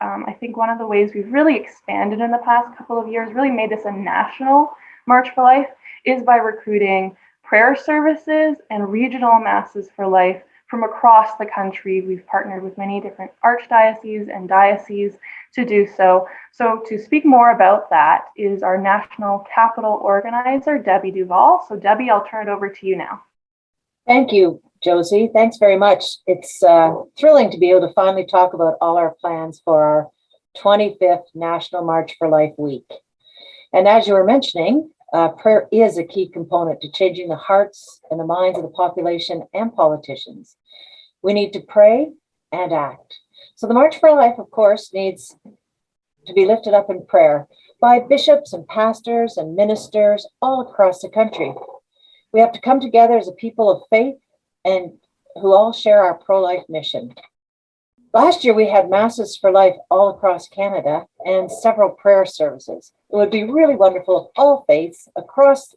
I think one of the ways we've really expanded in the past couple of years, really made this a national March for Life, is by recruiting prayer services and regional masses for life from across the country. We've partnered with many different archdioceses and dioceses to do so. So to speak more about that is our national capital organizer, Debbie Duval. So Debbie, I'll turn it over to you now. Thank you, Josie. Thanks very much. It's thrilling to be able to finally talk about all our plans for our 25th National March for Life week. And as you were mentioning, prayer is a key component to changing the hearts and the minds of the population and politicians. We need to pray and act. So the March for Life, of course, needs to be lifted up in prayer by bishops and pastors and ministers all across the country. We have to come together as a people of faith and who all share our pro-life mission. Last year, we had Masses for Life all across Canada and several prayer services. It would be really wonderful if all faiths across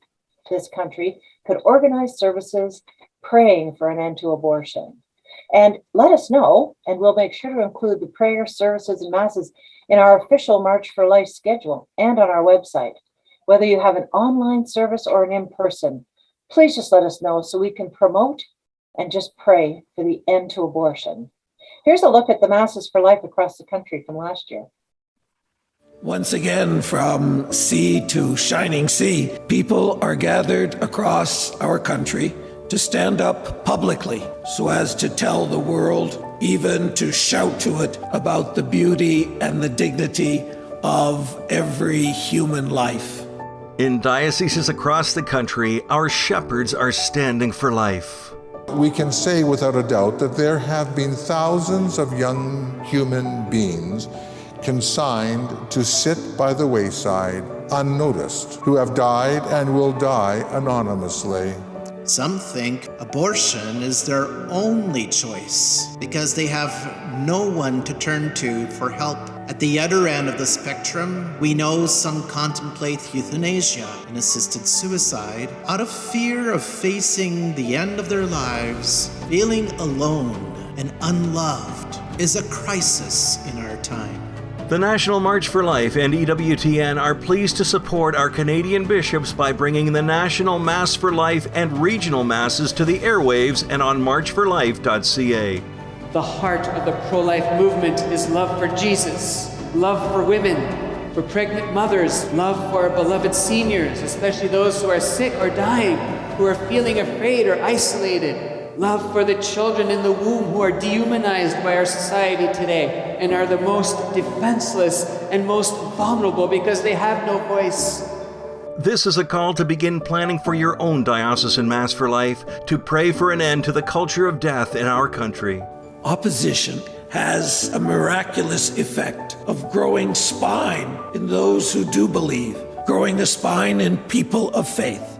this country could organize services praying for an end to abortion. And let us know, and we'll make sure to include the prayer services and masses in our official March for Life schedule and on our website. Whether you have an online service or an in-person, please just let us know so we can promote and just pray for the end to abortion. Here's a look at the Masses for Life across the country from last year. Once again, from sea to shining sea, people are gathered across our country to stand up publicly so as to tell the world, even to shout to it about the beauty and the dignity of every human life. In dioceses across the country, our shepherds are standing for life. We can say without a doubt that there have been thousands of young human beings consigned to sit by the wayside unnoticed, who have died and will die anonymously. Some think abortion is their only choice because they have no one to turn to for help. At the other end of the spectrum, we know some contemplate euthanasia and assisted suicide out of fear of facing the end of their lives. Feeling alone and unloved is a crisis in our time. The National March for Life and EWTN are pleased to support our Canadian bishops by bringing the National Mass for Life and regional masses to the airwaves and on marchforlife.ca. The heart of the pro-life movement is love for Jesus, love for women, for pregnant mothers, love for our beloved seniors, especially those who are sick or dying, who are feeling afraid or isolated, love for the children in the womb who are dehumanized by our society today and are the most defenseless and most vulnerable because they have no voice. This is a call to begin planning for your own diocesan Mass for Life, to pray for an end to the culture of death in our country. Opposition has a miraculous effect of growing spine in those who do believe, growing a spine in people of faith.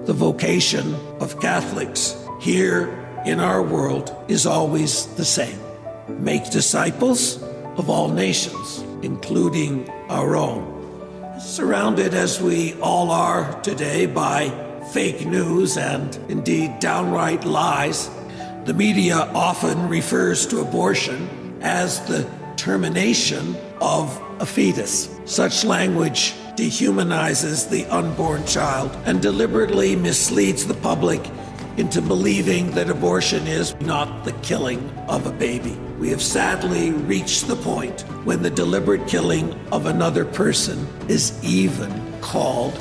The vocation of Catholics here in our world is always the same. Make disciples of all nations, including our own. Surrounded as we all are today by fake news and indeed downright lies, the media often refers to abortion as the termination of a fetus. Such language dehumanizes the unborn child and deliberately misleads the public into believing that abortion is not the killing of a baby. We have sadly reached the point when the deliberate killing of another person is even called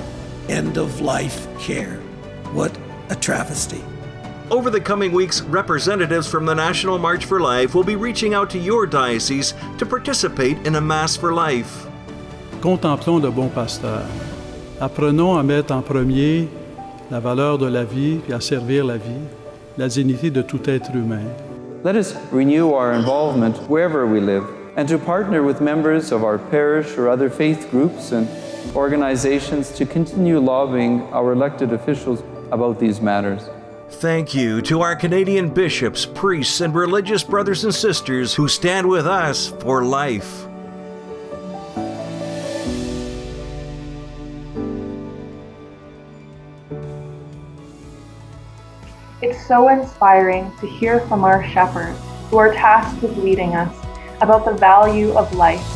end-of-life care. What a travesty. Over the coming weeks, representatives from the National March for Life will be reaching out to your diocese to participate in a Mass for Life. Contemplons le bon pasteur. Apprenons à mettre en premier la valeur de la vie et à servir la vie, la dignité de tout être humain. Let us renew our involvement wherever we live and to partner with members of our parish or other faith groups and organizations to continue lobbying our elected officials about these matters. Thank you to our Canadian bishops, priests, and religious brothers and sisters who stand with us for life. It's so inspiring to hear from our shepherds who are tasked with leading us, about the value of life